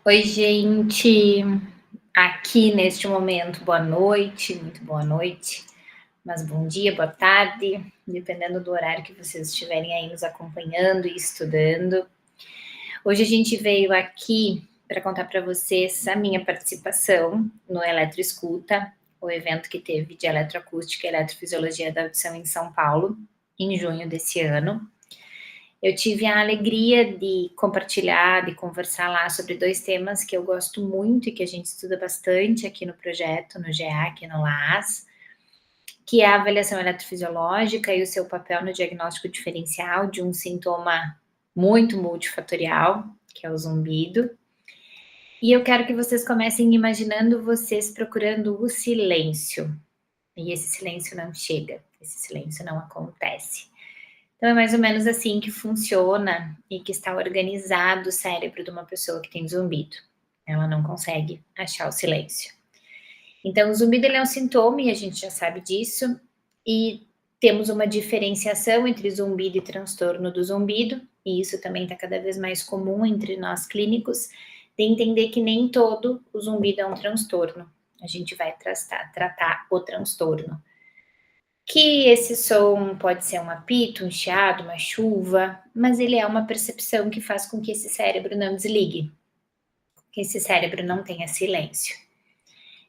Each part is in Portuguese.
Oi, gente. Aqui neste momento, boa noite, muito boa noite, mas bom dia, boa tarde, dependendo do horário que vocês estiverem aí nos acompanhando e estudando. Hoje a gente veio aqui para contar para vocês a minha participação no Eletroescuta, o evento que teve de eletroacústica e eletrofisiologia da audição em São Paulo, em junho desse ano. Eu tive a alegria de compartilhar, de conversar lá sobre 2 temas que eu gosto muito e que a gente estuda bastante aqui no projeto, no GA, aqui no LAAS, que é a avaliação eletrofisiológica e o seu papel no diagnóstico diferencial de um sintoma muito multifatorial, que é o zumbido. E eu quero que vocês comecem imaginando vocês procurando o silêncio, e esse silêncio não chega, esse silêncio não acontece. Então é mais ou menos assim que funciona e que está organizado o cérebro de uma pessoa que tem zumbido. Ela não consegue achar o silêncio. Então o zumbido ele é um sintoma e a gente já sabe disso, e temos uma diferenciação entre zumbido e transtorno do zumbido, e isso também está cada vez mais comum entre nós clínicos, de entender que nem todo o zumbido é um transtorno. A gente vai tratar o transtorno. Que esse som pode ser um apito, um chiado, uma chuva, mas ele é uma percepção que faz com que esse cérebro não desligue, que esse cérebro não tenha silêncio.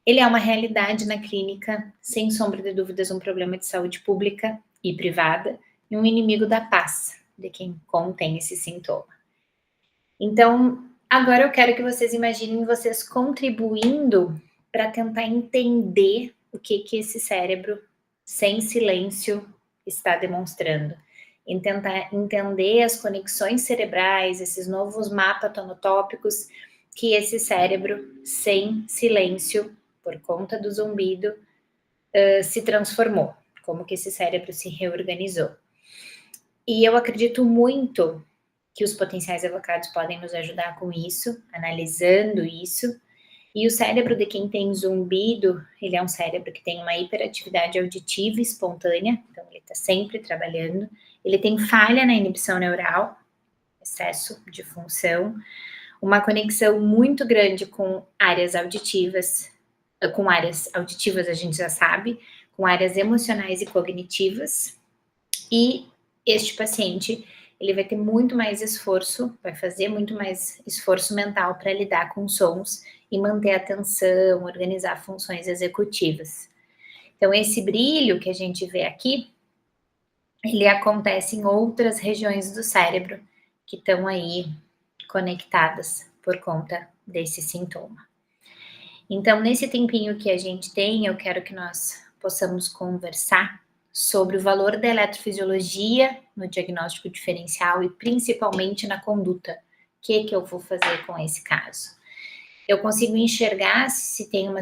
Ele é uma realidade na clínica, sem sombra de dúvidas, um problema de saúde pública e privada e um inimigo da paz de quem contém esse sintoma. Então, agora eu quero que vocês imaginem vocês contribuindo para tentar entender o que esse cérebro sem silêncio está demonstrando, em tentar entender as conexões cerebrais, esses novos mapas tonotópicos que esse cérebro sem silêncio, por conta do zumbido, se transformou, como que esse cérebro se reorganizou. E eu acredito muito que os potenciais evocados podem nos ajudar com isso, analisando isso. E o cérebro de quem tem zumbido, ele é um cérebro que tem uma hiperatividade auditiva espontânea, então ele está sempre trabalhando. Ele tem falha na inibição neural, excesso de função, uma conexão muito grande com áreas auditivas a gente já sabe, com áreas emocionais e cognitivas, e este paciente ele vai ter muito mais esforço, vai fazer muito mais esforço mental para lidar com sons e manter a atenção, organizar funções executivas. Então, esse brilho que a gente vê aqui, ele acontece em outras regiões do cérebro que estão aí conectadas por conta desse sintoma. Então, nesse tempinho que a gente tem, eu quero que nós possamos conversar sobre o valor da eletrofisiologia no diagnóstico diferencial e principalmente na conduta. O que eu vou fazer com esse caso? Eu consigo enxergar se tem uma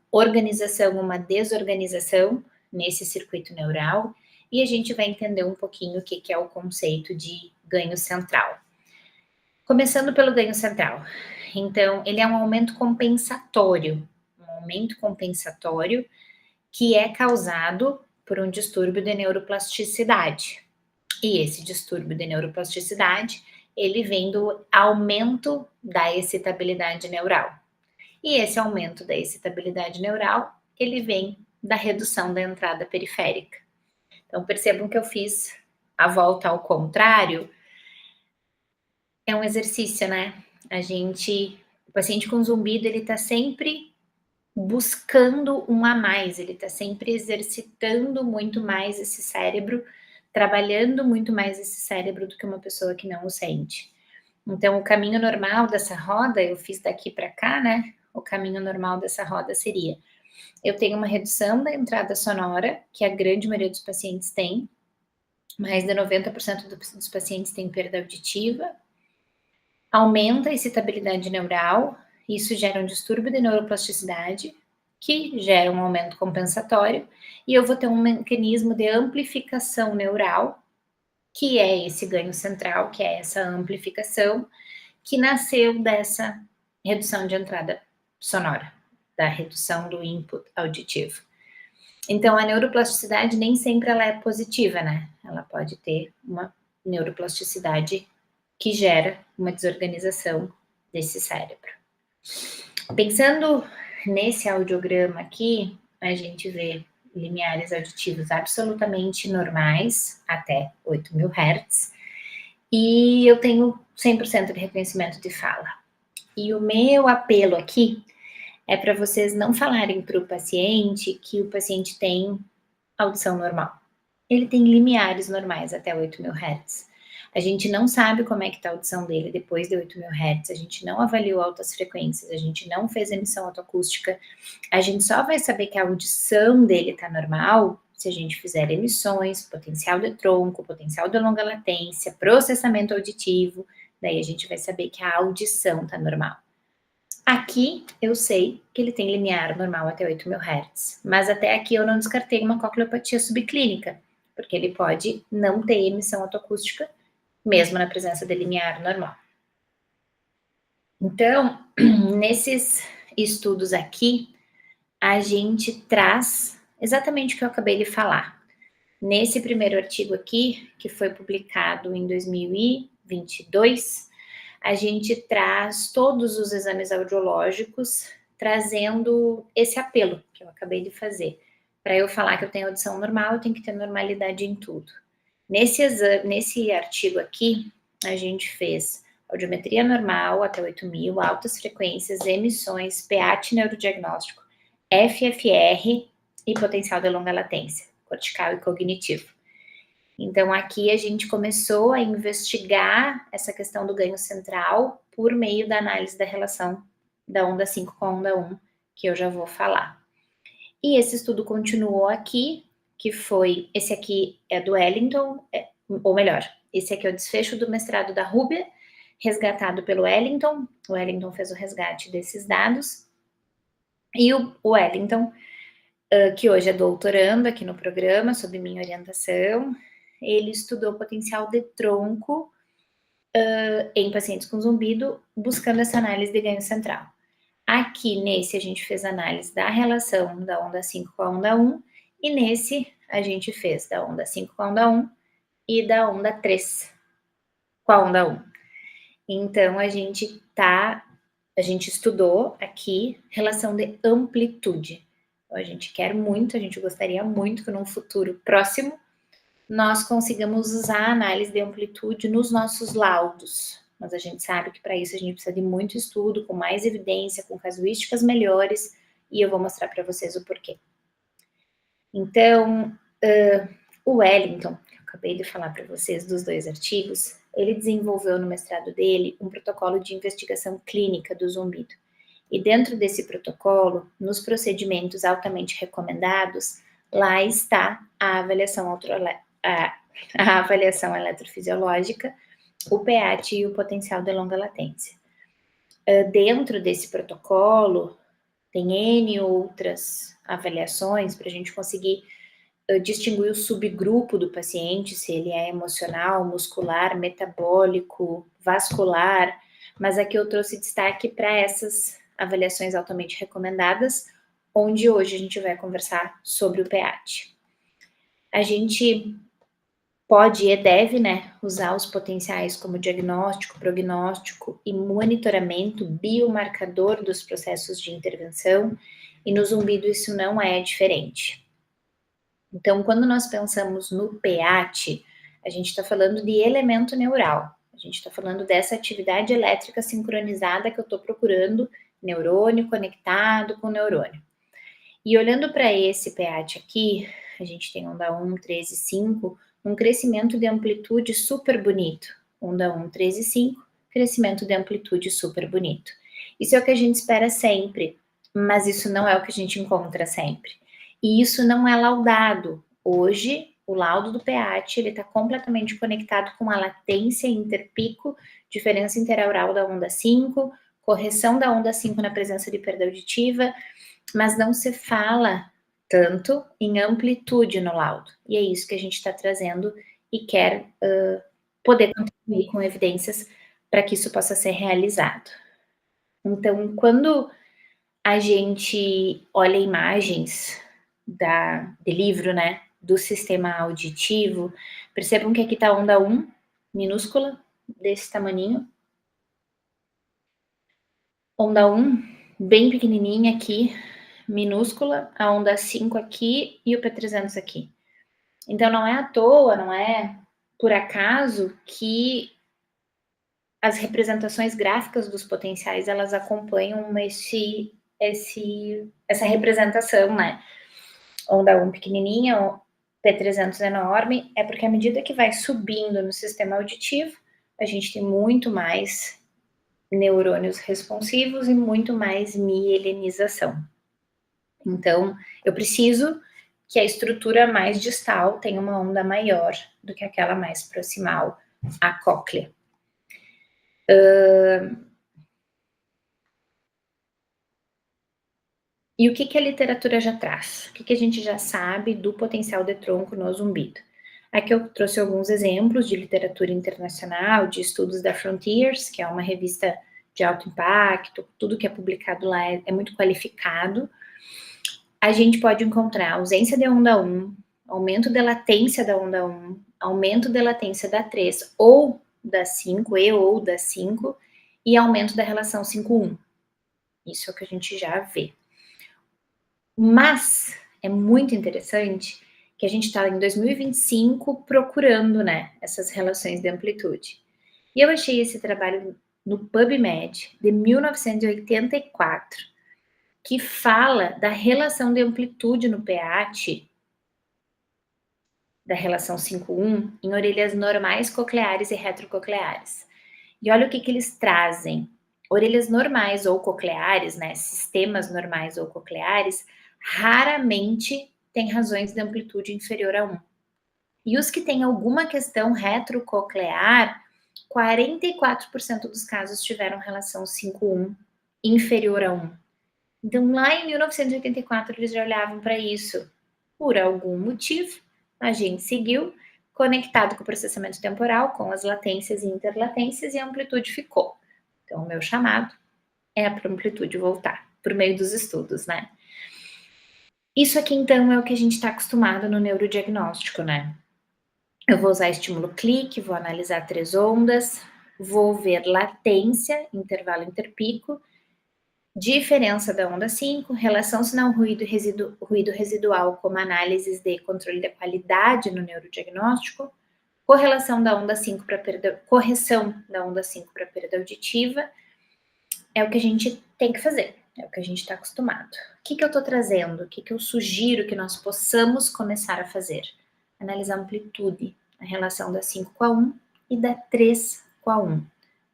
organização, uma desorganização nesse circuito neural, e a gente vai entender um pouquinho o que é o conceito de ganho central. Começando pelo ganho central. Então, ele é um aumento compensatório que é causado por um distúrbio de neuroplasticidade. E esse distúrbio de neuroplasticidade, ele vem do aumento da excitabilidade neural. E esse aumento da excitabilidade neural, ele vem da redução da entrada periférica. Então, percebam que eu fiz a volta ao contrário. É um exercício, né? O paciente com zumbido, ele tá sempre buscando um a mais, ele tá sempre exercitando muito mais esse cérebro, trabalhando muito mais esse cérebro do que uma pessoa que não o sente. Então, o caminho normal dessa roda, eu fiz daqui para cá, né? O caminho normal dessa roda seria: eu tenho uma redução da entrada sonora, que a grande maioria dos pacientes tem, mais de 90% dos pacientes têm perda auditiva, aumenta a excitabilidade neural, isso gera um distúrbio de neuroplasticidade, que gera um aumento compensatório, e eu vou ter um mecanismo de amplificação neural, que é esse ganho central, que é essa amplificação, que nasceu dessa redução de entrada sonora, da redução do input auditivo. Então, a neuroplasticidade nem sempre ela é positiva, né? Ela pode ter uma neuroplasticidade que gera uma desorganização desse cérebro. Pensando nesse audiograma aqui, a gente vê limiares auditivos absolutamente normais, até 8.000 Hz, e eu tenho 100% de reconhecimento de fala. E o meu apelo aqui é para vocês não falarem para o paciente que o paciente tem audição normal. Ele tem limiares normais até 8.000 Hz. A gente não sabe como é que está a audição dele depois de 8.000 Hz, a gente não avaliou altas frequências, a gente não fez emissão autoacústica, a gente só vai saber que a audição dele está normal se a gente fizer emissões, potencial de tronco, potencial de longa latência, processamento auditivo, daí a gente vai saber que a audição está normal. Aqui eu sei que ele tem limiar normal até 8.000 Hz, mas até aqui eu não descartei uma cocleopatia subclínica, porque ele pode não ter emissão autoacústica, mesmo na presença de limiar normal. Então, nesses estudos aqui, a gente traz exatamente o que eu acabei de falar. Nesse primeiro artigo aqui, que foi publicado em 2022, a gente traz todos os exames audiológicos, trazendo esse apelo que eu acabei de fazer. Para eu falar que eu tenho audição normal, eu tenho que ter normalidade em tudo. Nesse artigo aqui, a gente fez audiometria normal até 8.000, altas frequências, emissões, PEAT neurodiagnóstico, FFR e potencial de longa latência, cortical e cognitivo. Então, aqui a gente começou a investigar essa questão do ganho central por meio da análise da relação da onda 5 com a onda 1, que eu já vou falar. E esse estudo continuou aqui, que foi, esse aqui é do Wellington, ou melhor, esse aqui é o desfecho do mestrado da Rúbia, resgatado pelo Wellington. O Wellington fez o resgate desses dados. E o Wellington, que hoje é doutorando aqui no programa, sob minha orientação, ele estudou potencial de tronco em pacientes com zumbido, buscando essa análise de ganho central. Aqui, nesse, a gente fez análise da relação da onda 5 com a onda 1, e nesse, a gente fez da onda 5 com a onda 1 e da onda 3 com a onda 1. Então, a gente estudou aqui relação de amplitude. Então, a gente quer muito, a gente gostaria muito que num futuro próximo nós consigamos usar a análise de amplitude nos nossos laudos. Mas a gente sabe que para isso a gente precisa de muito estudo, com mais evidência, com casuísticas melhores, e eu vou mostrar para vocês o porquê. Então, o Wellington, que eu acabei de falar para vocês dos 2 artigos, ele desenvolveu no mestrado dele um protocolo de investigação clínica do zumbido. E dentro desse protocolo, nos procedimentos altamente recomendados, lá está a avaliação a avaliação eletrofisiológica, o PEAT e o potencial de longa latência. Dentro desse protocolo, tem N outras avaliações para a gente conseguir distinguir o subgrupo do paciente, se ele é emocional, muscular, metabólico, vascular, mas aqui eu trouxe destaque para essas avaliações altamente recomendadas, onde hoje a gente vai conversar sobre o PEAT. A gente pode e deve, né, usar os potenciais como diagnóstico, prognóstico e monitoramento biomarcador dos processos de intervenção, e no zumbido isso não é diferente. Então, quando nós pensamos no PEAT, a gente está falando de elemento neural, a gente está falando dessa atividade elétrica sincronizada que eu estou procurando, neurônio conectado com neurônio. E olhando para esse PEAT aqui, a gente tem onda 1, 3 e 5, um crescimento de amplitude super bonito. Onda 1, 3 e 5, crescimento de amplitude super bonito. Isso é o que a gente espera sempre, mas isso não é o que a gente encontra sempre. E isso não é laudado. Hoje, o laudo do PEAT, ele está completamente conectado com a latência interpico, diferença interaural da onda 5, correção da onda 5 na presença de perda auditiva, mas não se fala tanto em amplitude no laudo. E é isso que a gente está trazendo e quer poder contribuir com evidências para que isso possa ser realizado. Então, quando a gente olha imagens de livro, né, do sistema auditivo, percebam que aqui está a onda 1, minúscula, desse tamaninho, Onda 1, bem pequenininha aqui, minúscula, a onda 5 aqui e o P300 aqui. Então não é à toa, não é por acaso que as representações gráficas dos potenciais, elas acompanham essa representação, né? Onda 1 pequenininha, P300 enorme, é porque à medida que vai subindo no sistema auditivo, a gente tem muito mais neurônios responsivos e muito mais mielinização. Então, eu preciso que a estrutura mais distal tenha uma onda maior do que aquela mais proximal, a cóclea. E o que a literatura já traz? O que a gente já sabe do potencial de tronco no zumbido? Aqui eu trouxe alguns exemplos de literatura internacional, de estudos da Frontiers, que é uma revista de alto impacto, tudo que é publicado lá é muito qualificado. A gente pode encontrar ausência de onda 1, aumento de latência da onda 1, aumento de latência da 3 ou da 5, ou da 5, e aumento da relação 5-1. Isso é o que a gente já vê. Mas é muito interessante que a gente está em 2025 procurando, né, essas relações de amplitude. E eu achei esse trabalho no PubMed de 1984, que fala da relação de amplitude no PAT, da relação 5-1, em orelhas normais cocleares e retrococleares. E olha o que eles trazem. Orelhas normais ou cocleares, né, sistemas normais ou cocleares, raramente têm razões de amplitude inferior a 1. E os que têm alguma questão retrococlear, 44% dos casos tiveram relação 5-1 inferior a 1. Então, lá em 1984, eles já olhavam para isso. Por algum motivo, a gente seguiu, conectado com o processamento temporal, com as latências e interlatências, e a amplitude ficou. Então, o meu chamado é para a amplitude voltar, por meio dos estudos, né? Isso aqui, então, é o que a gente está acostumado no neurodiagnóstico, né? Eu vou usar estímulo clique, vou analisar 3 ondas, vou ver latência, intervalo interpico, diferença da onda 5, relação sinal-ruído ruído residual como análises de controle da qualidade no neurodiagnóstico, correlação da onda 5 para perda, correção da onda 5 para perda auditiva, é o que a gente tem que fazer, é o que a gente está acostumado. O que eu estou trazendo? O que eu sugiro que nós possamos começar a fazer? Analisar a amplitude, a relação da 5 com a 1 e da 3 com a 1.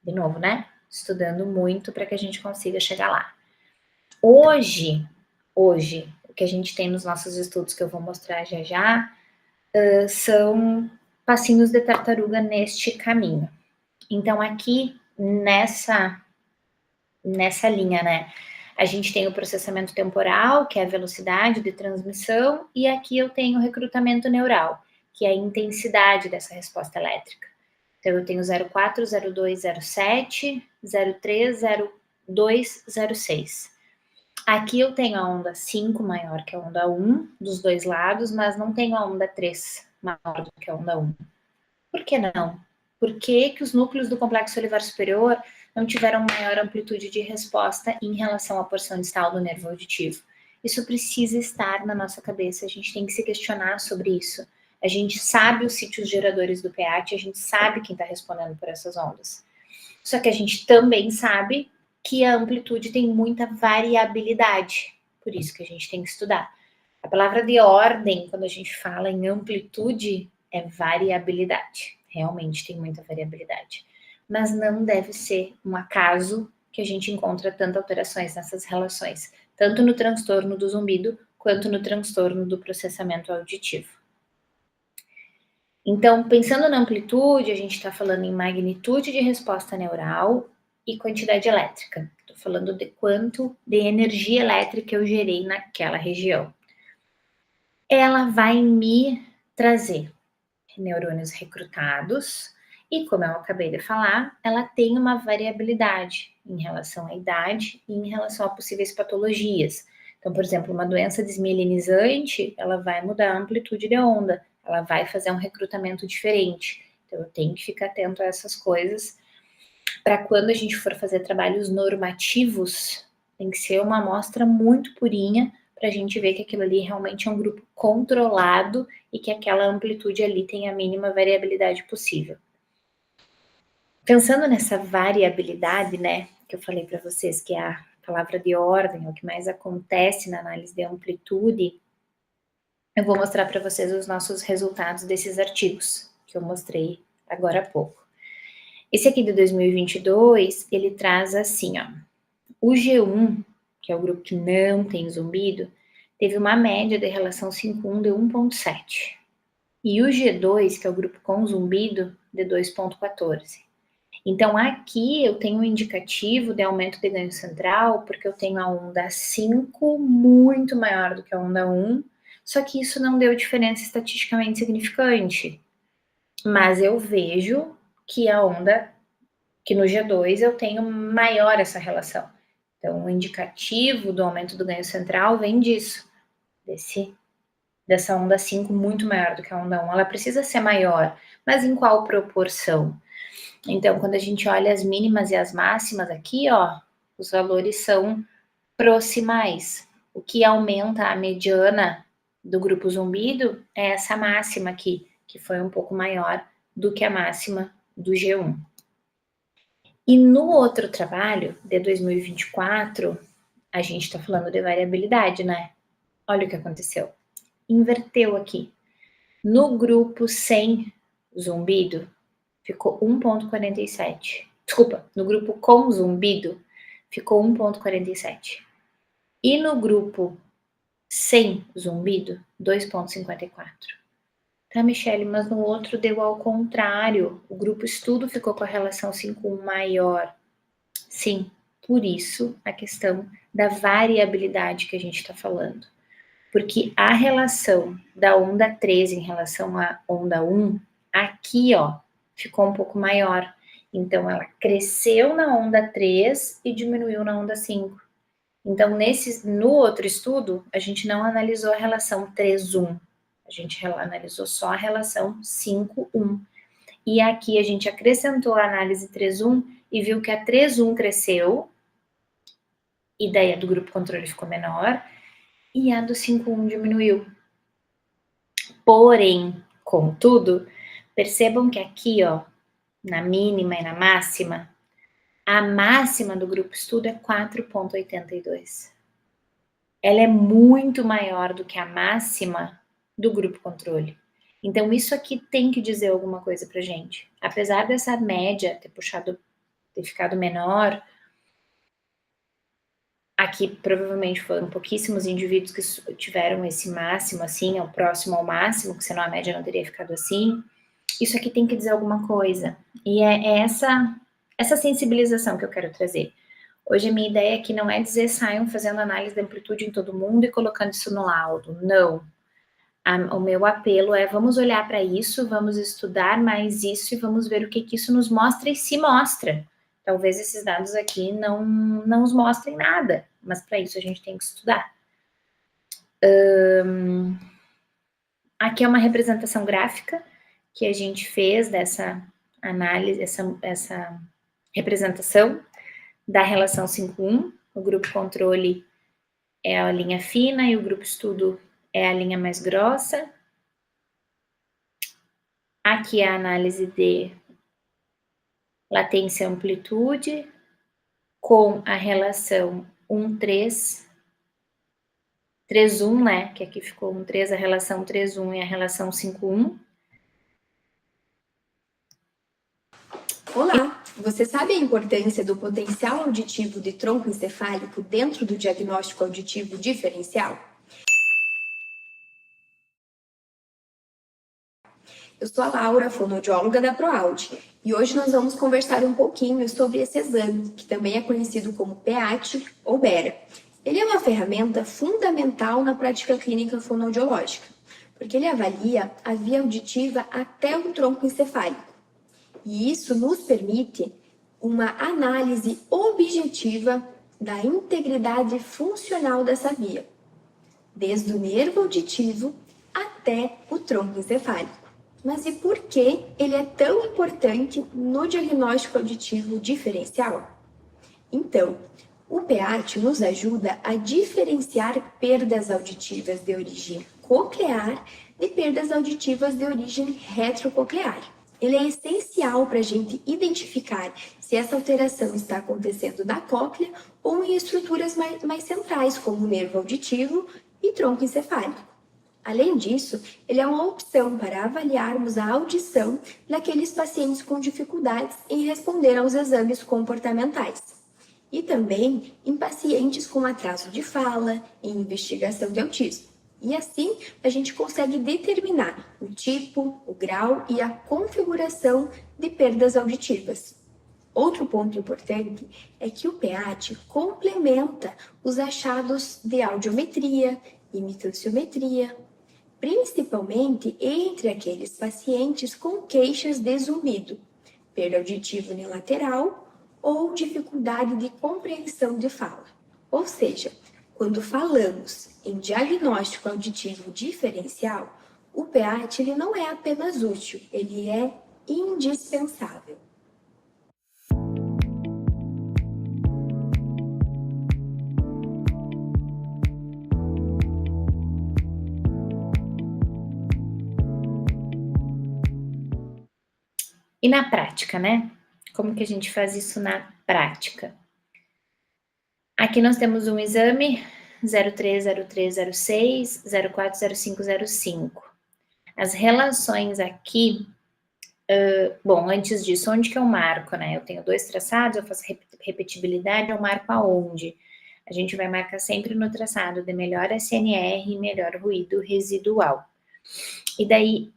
De novo, né? Estudando muito para que a gente consiga chegar lá. Hoje, o que a gente tem nos nossos estudos, que eu vou mostrar já, são passinhos de tartaruga neste caminho. Então, aqui, nessa linha, né, a gente tem o processamento temporal, que é a velocidade de transmissão, e aqui eu tenho o recrutamento neural, que é a intensidade dessa resposta elétrica. Então, eu tenho 04, 02, 07, 03, 02, 06. Aqui eu tenho a onda 5 maior que a onda 1 dos dois lados, mas não tenho a onda 3 maior do que a onda 1. Por que não? Por que os núcleos do complexo olivar superior não tiveram maior amplitude de resposta em relação à porção distal do nervo auditivo? Isso precisa estar na nossa cabeça, a gente tem que se questionar sobre isso. A gente sabe os sítios geradores do PAT, a gente sabe quem está respondendo por essas ondas. Só que a gente também sabe que a amplitude tem muita variabilidade, por isso que a gente tem que estudar. A palavra de ordem, quando a gente fala em amplitude, é variabilidade. Realmente tem muita variabilidade. Mas não deve ser um acaso que a gente encontra tantas alterações nessas relações, tanto no transtorno do zumbido, quanto no transtorno do processamento auditivo. Então, pensando na amplitude, a gente está falando em magnitude de resposta neural e quantidade elétrica. Estou falando de quanto de energia elétrica eu gerei naquela região. Ela vai me trazer neurônios recrutados e, como eu acabei de falar, ela tem uma variabilidade em relação à idade e em relação a possíveis patologias. Então, por exemplo, uma doença desmielinizante, ela vai mudar a amplitude de onda, ela vai fazer um recrutamento diferente. Então, eu tenho que ficar atento a essas coisas. para quando a gente for fazer trabalhos normativos, tem que ser uma amostra muito purinha para a gente ver que aquilo ali realmente é um grupo controlado e que aquela amplitude ali tem a mínima variabilidade possível. Pensando nessa variabilidade, né, que eu falei para vocês que é a palavra de ordem, é o que mais acontece na análise de amplitude, eu vou mostrar para vocês os nossos resultados desses artigos que eu mostrei agora há pouco. Esse aqui de 2022, ele traz assim, ó, o G1, que é o grupo que não tem zumbido, teve uma média de relação 5:1 de 1,7. E o G2, que é o grupo com zumbido, de 2,14. Então, aqui eu tenho um indicativo de aumento de ganho central, porque eu tenho a onda 5 muito maior do que a onda 1, só que isso não deu diferença estatisticamente significante. Mas eu vejo que que no G2 eu tenho maior essa relação. Então, o indicativo do aumento do ganho central vem disso, dessa onda 5 muito maior do que a onda 1. Ela precisa ser maior, mas em qual proporção? Então, quando a gente olha as mínimas e as máximas aqui, ó, os valores são proximais. O que aumenta a mediana do grupo zumbido é essa máxima aqui, que foi um pouco maior do que a máxima do G1. E no outro trabalho, de 2024, a gente está falando de variabilidade, né? Olha o que aconteceu. Inverteu aqui. No grupo sem zumbido, ficou 1,47. Desculpa, no grupo com zumbido, ficou 1,47. E no grupo sem zumbido, 2,54. Tá, Michele, mas no outro deu ao contrário. O grupo estudo ficou com a relação 5:1 maior. Sim, por isso a questão da variabilidade que a gente está falando. Porque a relação da onda 3 em relação à onda 1, aqui, ó, ficou um pouco maior. Então, ela cresceu na onda 3 e diminuiu na onda 5. Então, no outro estudo, a gente não analisou a relação 3:1. A gente analisou só a relação 5:1. E aqui a gente acrescentou a análise 3:1 e viu que a 3:1 cresceu, e daí a do grupo controle ficou menor, e a do 5:1 diminuiu. Porém, contudo, percebam que aqui, ó, na mínima e na máxima, a máxima do grupo estudo é 4,82. Ela é muito maior do que a máxima do grupo controle. Então, isso aqui tem que dizer alguma coisa pra gente. Apesar dessa média ter ficado menor, aqui provavelmente foram pouquíssimos indivíduos que tiveram esse máximo, assim, ao próximo ao máximo, que senão a média não teria ficado assim. Isso aqui tem que dizer alguma coisa. E é essa sensibilização que eu quero trazer. Hoje a minha ideia aqui não é dizer saiam fazendo análise de amplitude em todo mundo e colocando isso no laudo. Não. O meu apelo é vamos olhar para isso, vamos estudar mais isso e vamos ver o que isso nos mostra e se mostra. Talvez esses dados aqui não nos mostrem nada, mas para isso a gente tem que estudar. Aqui é uma representação gráfica que a gente fez dessa análise, essa representação da relação 5:1. O grupo controle é a linha fina e o grupo estudo é a linha mais grossa. Aqui é a análise de latência e amplitude com a relação 1,3, 3,1, né? Que aqui ficou 1,3, a relação 3,1 e a relação 5,1. Olá! Você sabe a importância do potencial auditivo de tronco encefálico dentro do diagnóstico auditivo diferencial? Eu sou a Laura, fonoaudióloga da ProAud, e hoje nós vamos conversar um pouquinho sobre esse exame, que também é conhecido como PEAT ou BERA. Ele é uma ferramenta fundamental na prática clínica fonoaudiológica, porque ele avalia a via auditiva até o tronco encefálico. E isso nos permite uma análise objetiva da integridade funcional dessa via, desde o nervo auditivo até o tronco encefálico. Mas e por que ele é tão importante no diagnóstico auditivo diferencial? Então, o PEAT nos ajuda a diferenciar perdas auditivas de origem coclear de perdas auditivas de origem retrococlear. Ele é essencial para a gente identificar se essa alteração está acontecendo na cóclea ou em estruturas mais centrais, como o nervo auditivo e tronco encefálico. Além disso, ele é uma opção para avaliarmos a audição daqueles pacientes com dificuldades em responder aos exames comportamentais. E também em pacientes com atraso de fala e investigação de autismo. E assim, a gente consegue determinar o tipo, o grau e a configuração de perdas auditivas. Outro ponto importante é que o PEAT complementa os achados de audiometria e micronciometria, principalmente entre aqueles pacientes com queixas de zumbido, perda auditiva unilateral ou dificuldade de compreensão de fala. Ou seja, quando falamos em diagnóstico auditivo diferencial, o PEAT ele não é apenas útil, ele é indispensável. E na prática, né? Como que a gente faz isso na prática? Aqui nós temos um exame 030306, 040505. As relações aqui, bom, antes disso, onde que eu marco, né? Eu tenho 2 traçados, eu faço repetibilidade, eu marco aonde? A gente vai marcar sempre no traçado de melhor SNR e melhor ruído residual. E daí,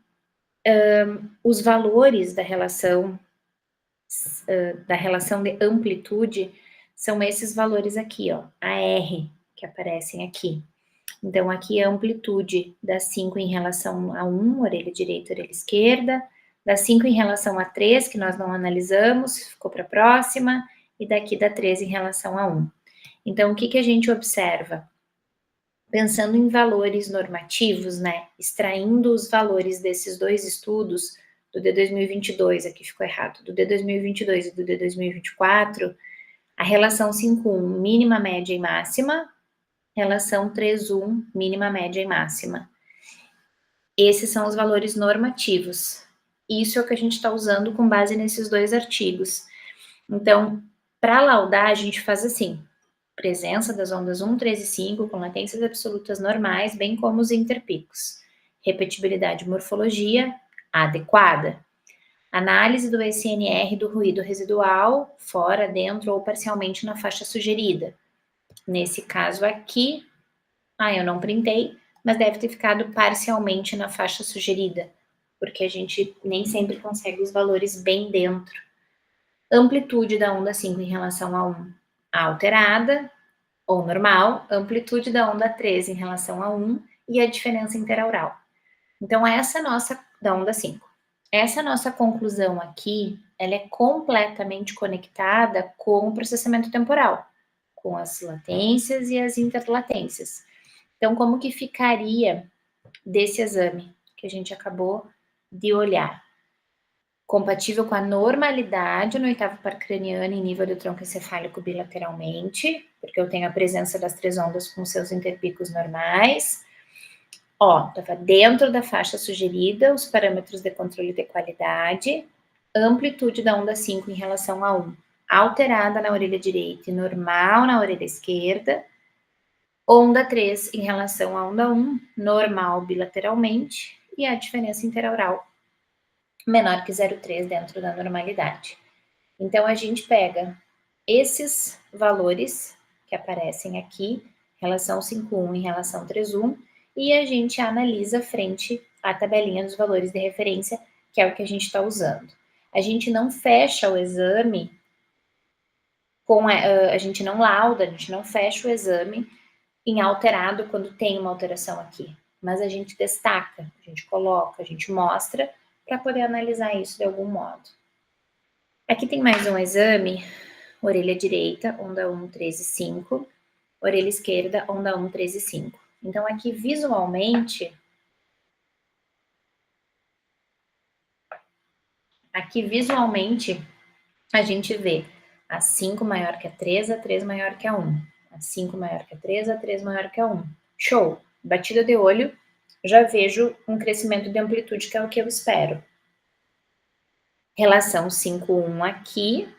os valores da relação de amplitude são esses valores aqui, ó, AR, que aparecem aqui. Então, aqui a amplitude da 5 em relação a 1, orelha direita, orelha esquerda, da 5 em relação a 3, que nós não analisamos, ficou para a próxima, e daqui da 3 em relação a 1. Então, o que que a gente observa? Pensando em valores normativos, né, extraindo os valores desses 2 estudos, do de 2022, aqui ficou errado, do de 2022 e do de 2024, a relação 5,1, mínima, média e máxima, relação 3,1, mínima, média e máxima. Esses são os valores normativos. Isso é o que a gente está usando com base nesses 2 artigos. Então, para laudar, a gente faz assim: presença das ondas 1, 3 e 5 com latências absolutas normais, bem como os interpicos. Repetibilidade e morfologia adequada. Análise do SNR do ruído residual, fora, dentro ou parcialmente na faixa sugerida. Nesse caso aqui, eu não printei, mas deve ter ficado parcialmente na faixa sugerida, porque a gente nem sempre consegue os valores bem dentro. Amplitude da onda 5 em relação a 1, alterada ou normal, amplitude da onda 3 em relação a 1 e a diferença interaural. Então, essa nossa, da onda 5. Essa nossa conclusão aqui, ela é completamente conectada com o processamento temporal, com as latências e as interlatências. Então, como que ficaria desse exame que a gente acabou de olhar? Compatível com a normalidade no oitavo par craniano em nível do tronco encefálico bilateralmente, porque eu tenho a presença das 3 ondas com seus interpicos normais. Estava dentro da faixa sugerida, os parâmetros de controle de qualidade, amplitude da onda 5 em relação a 1, alterada na orelha direita e normal na orelha esquerda, onda 3 em relação à onda 1, normal bilateralmente, e a diferença interaural menor que 0,3 dentro da normalidade. Então, a gente pega esses valores que aparecem aqui, relação 5,1 em relação 3,1, e a gente analisa frente à tabelinha dos valores de referência, que é o que a gente está usando. A gente não fecha o exame a gente não lauda, a gente não fecha o exame em alterado quando tem uma alteração aqui, mas a gente destaca, a gente coloca, a gente mostra para poder analisar isso de algum modo. Aqui tem mais um exame, orelha direita, onda 1, 3 e 5, orelha esquerda, onda 1, 3 e 5. Então, aqui visualmente, Aqui, visualmente, a gente vê a 5 maior que a 3 maior que a 1. A 5 maior que a 3 maior que a 1. Show! Batida de olho, já vejo um crescimento de amplitude, que é o que eu espero. Relação 5,1 aqui,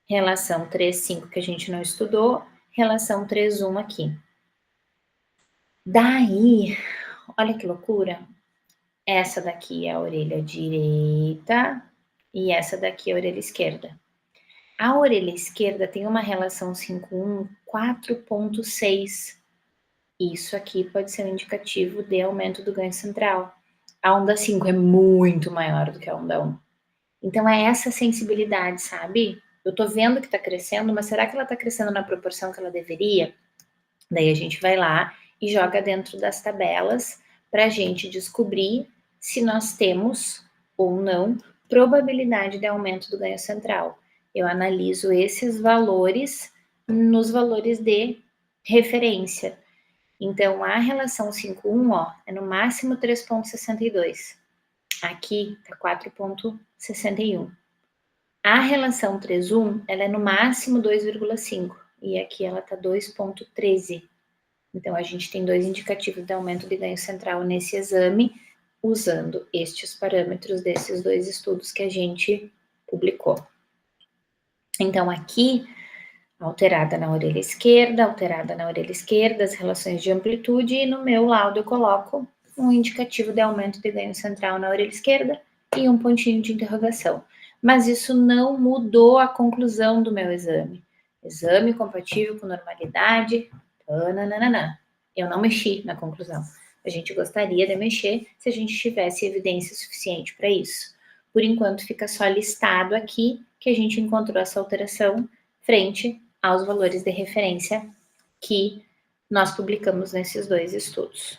relação 3,5 que a gente não estudou, relação 3,1 aqui. Daí, olha que loucura, essa daqui é a orelha direita e essa daqui é a orelha esquerda. A orelha esquerda tem uma relação 5,1, 4,6. Isso aqui pode ser um indicativo de aumento do ganho central. A onda 5 é muito maior do que a onda 1. Então é essa sensibilidade, sabe? Eu tô vendo que tá crescendo, mas será que ela tá crescendo na proporção que ela deveria? Daí a gente vai lá e joga dentro das tabelas para a gente descobrir se nós temos ou não probabilidade de aumento do ganho central. Eu analiso esses valores nos valores de referência. Então, a relação 5,1, ó, é no máximo 3,62. Aqui tá 4,61. A relação 3,1, ela é no máximo 2,5 e aqui ela tá 2,13. Então, a gente tem 2 indicativos de aumento de ganho central nesse exame, usando estes parâmetros desses 2 estudos que a gente publicou. Então, aqui, alterada na orelha esquerda, as relações de amplitude, e no meu laudo eu coloco um indicativo de aumento de ganho central na orelha esquerda e um pontinho de interrogação. Mas isso não mudou a conclusão do meu exame. Exame compatível com normalidade, nananana. Eu não mexi na conclusão. A gente gostaria de mexer se a gente tivesse evidência suficiente para isso. Por enquanto, fica só listado aqui que a gente encontrou essa alteração frente aos valores de referência que nós publicamos nesses 2 estudos.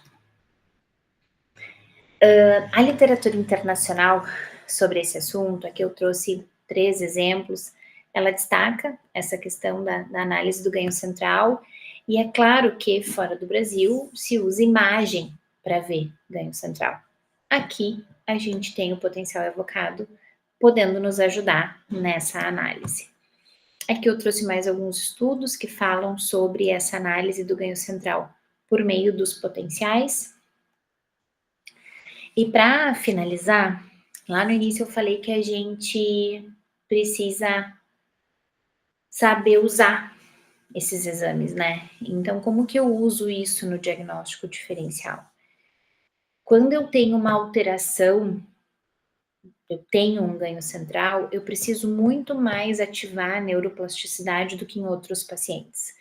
A literatura internacional sobre esse assunto, aqui eu trouxe 3 exemplos, ela destaca essa questão da análise do ganho central, e é claro que fora do Brasil se usa imagem para ver ganho central. Aqui a gente tem o potencial evocado podendo nos ajudar nessa análise. Aqui eu trouxe mais alguns estudos que falam sobre essa análise do ganho central por meio dos potenciais. E para finalizar, lá no início eu falei que a gente precisa saber usar esses exames, né? Então, como que eu uso isso no diagnóstico diferencial? Quando eu tenho uma alteração, eu tenho um ganho central, eu preciso muito mais ativar a neuroplasticidade do que em outros pacientes.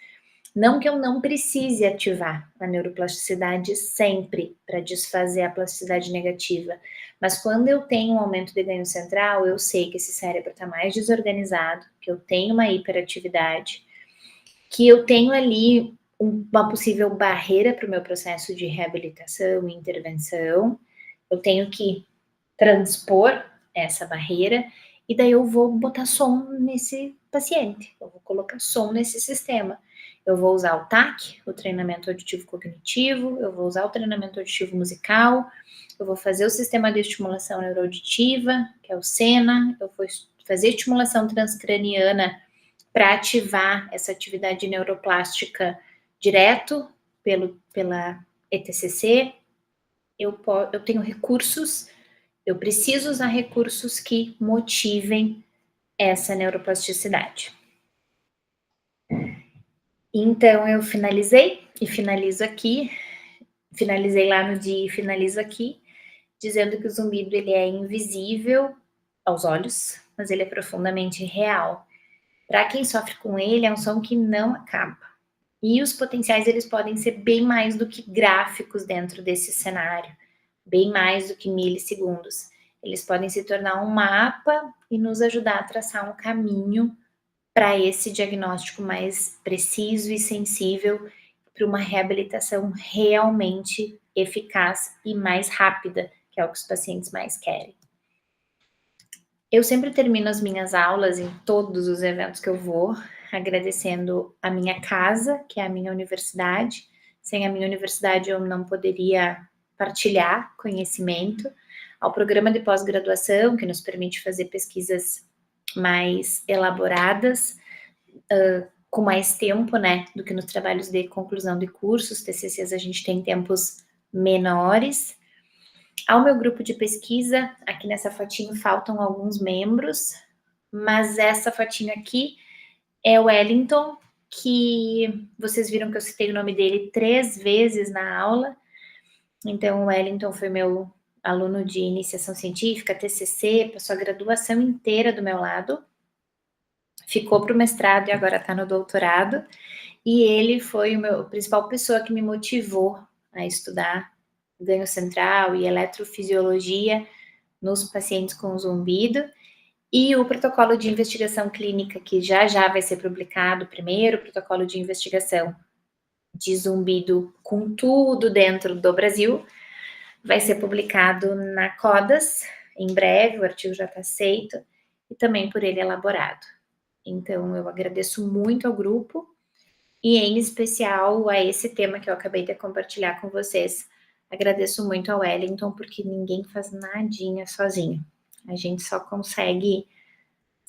Não que eu não precise ativar a neuroplasticidade sempre para desfazer a plasticidade negativa, mas quando eu tenho um aumento de ganho central, eu sei que esse cérebro está mais desorganizado, que eu tenho uma hiperatividade, que eu tenho ali uma possível barreira para o meu processo de reabilitação e intervenção, eu tenho que transpor essa barreira, e daí eu vou botar som nesse paciente, eu vou colocar som nesse sistema. Eu vou usar o TAC, o treinamento auditivo cognitivo, eu vou usar o treinamento auditivo musical, eu vou fazer o sistema de estimulação neuroauditiva, que é o SENA, eu vou fazer estimulação transcraniana para ativar essa atividade neuroplástica direto pela ETCC. Eu tenho recursos, eu preciso usar recursos que motivem essa neuroplasticidade. Então, eu finalizei e finalizo aqui, finalizei lá no dia e finalizo aqui, dizendo que o zumbido ele é invisível aos olhos, mas ele é profundamente real. Para quem sofre com ele, é um som que não acaba. E os potenciais, eles podem ser bem mais do que gráficos dentro desse cenário, bem mais do que milissegundos. Eles podem se tornar um mapa e nos ajudar a traçar um caminho para esse diagnóstico mais preciso e sensível, para uma reabilitação realmente eficaz e mais rápida, que é o que os pacientes mais querem. Eu sempre termino as minhas aulas em todos os eventos que eu vou, agradecendo a minha casa, que é a minha universidade. Sem a minha universidade eu não poderia partilhar conhecimento. ao programa de pós-graduação, que nos permite fazer pesquisas mais elaboradas, com mais tempo, né, do que nos trabalhos de conclusão de cursos. TCCs a gente tem tempos menores. Ao meu grupo de pesquisa, aqui nessa fotinho faltam alguns membros, mas essa fotinho aqui é o Wellington, que vocês viram que eu citei o nome dele 3 vezes na aula. Então, o Wellington foi meu aluno de iniciação científica, TCC, passou a graduação inteira do meu lado, ficou para o mestrado e agora está no doutorado, e ele foi a principal pessoa que me motivou a estudar ganho central e eletrofisiologia nos pacientes com zumbido, e o protocolo de investigação clínica, que já vai ser publicado, primeiro protocolo de investigação de zumbido com tudo dentro do Brasil, vai ser publicado na CODAS em breve, o artigo já está aceito, e também por ele elaborado. Então, eu agradeço muito ao grupo, e em especial a esse tema que eu acabei de compartilhar com vocês. Agradeço muito ao Wellington, porque ninguém faz nadinha sozinho. A gente só consegue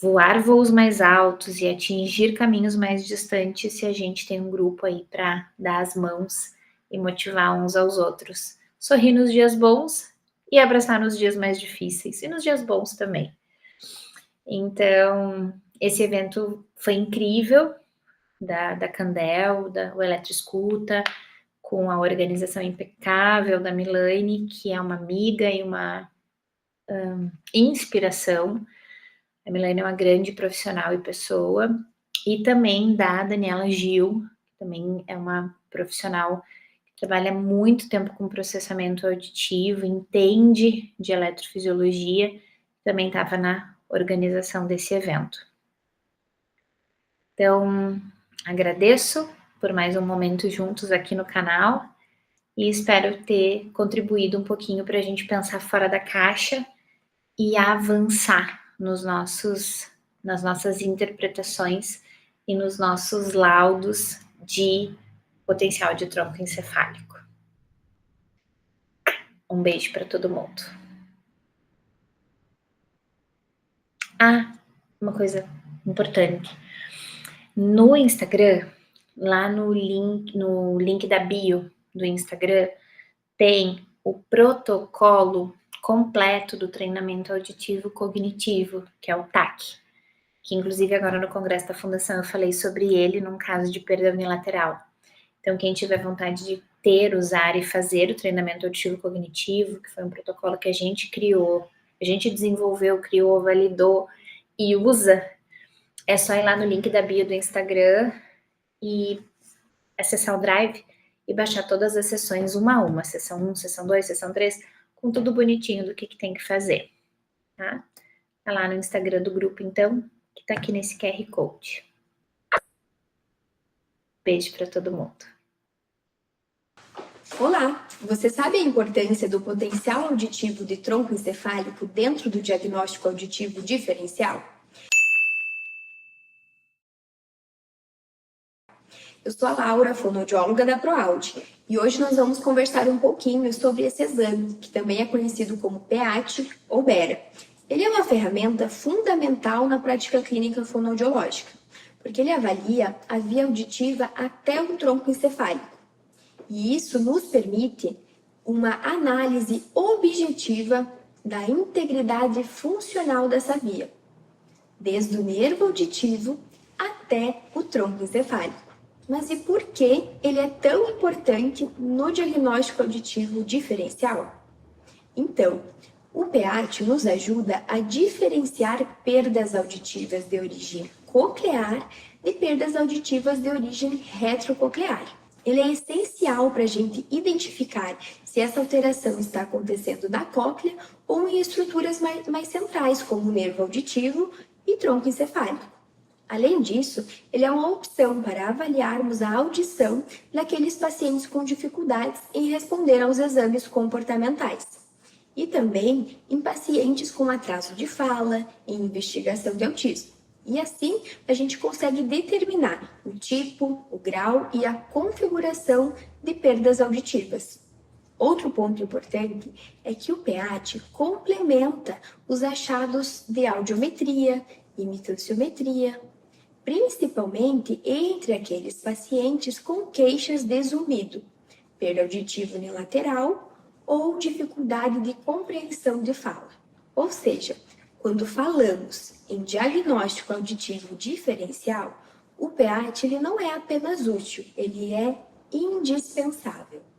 voar voos mais altos e atingir caminhos mais distantes se a gente tem um grupo aí para dar as mãos e motivar uns aos outros. Sorrir nos dias bons e abraçar nos dias mais difíceis, e nos dias bons também. Então, esse evento foi incrível, da Candel, o Eletroescuta, com a organização impecável da Milane, que é uma amiga e uma inspiração. A Milane é uma grande profissional e pessoa, e também da Daniela Gil, que também é uma profissional que trabalha muito tempo com processamento auditivo, entende de eletrofisiologia, também estava na organização desse evento. Então, agradeço por mais um momento juntos aqui no canal e espero ter contribuído um pouquinho para a gente pensar fora da caixa e avançar nas nossas interpretações e nos nossos laudos de potencial de tronco encefálico. Um beijo para todo mundo. Ah, uma coisa importante. No Instagram, lá no link da bio do Instagram, tem o protocolo completo do treinamento auditivo cognitivo, que é o TAC, que inclusive agora no congresso da fundação eu falei sobre ele num caso de perda unilateral. Então, quem tiver vontade de usar e fazer o treinamento auditivo cognitivo, que foi um protocolo que a gente criou, a gente desenvolveu, criou, validou e usa, é só ir lá no link da bio do Instagram e acessar o Drive e baixar todas as sessões uma a uma, sessão 1, sessão 2, sessão 3, com tudo bonitinho do que tem que fazer, tá? Tá lá no Instagram do grupo, então, que tá aqui nesse QR Code. Beijo para todo mundo. Olá! Você sabe a importância do potencial auditivo de tronco encefálico dentro do diagnóstico auditivo diferencial? Eu sou a Laura, fonoaudióloga da ProAude, e hoje nós vamos conversar um pouquinho sobre esse exame, que também é conhecido como PEAT ou BERA. Ele é uma ferramenta fundamental na prática clínica fonoaudiológica, porque ele avalia a via auditiva até o tronco encefálico. E isso nos permite uma análise objetiva da integridade funcional dessa via, desde o nervo auditivo até o tronco encefálico. Mas e por que ele é tão importante no diagnóstico auditivo diferencial? Então, o PEAT nos ajuda a diferenciar perdas auditivas de origem coclear de perdas auditivas de origem retrococlear. Ele é essencial para a gente identificar se essa alteração está acontecendo na cóclea ou em estruturas mais centrais, como o nervo auditivo e tronco encefálico. Além disso, ele é uma opção para avaliarmos a audição daqueles pacientes com dificuldades em responder aos exames comportamentais. E também em pacientes com atraso de fala, em investigação de autismo. E assim, a gente consegue determinar o tipo, o grau e a configuração de perdas auditivas. Outro ponto importante é que o PEAT complementa os achados de audiometria e micronciometria, principalmente entre aqueles pacientes com queixas de zumbido, perda auditiva unilateral ou dificuldade de compreensão de fala. Ou seja, quando falamos em diagnóstico auditivo diferencial, o PEAT ele não é apenas útil, ele é indispensável.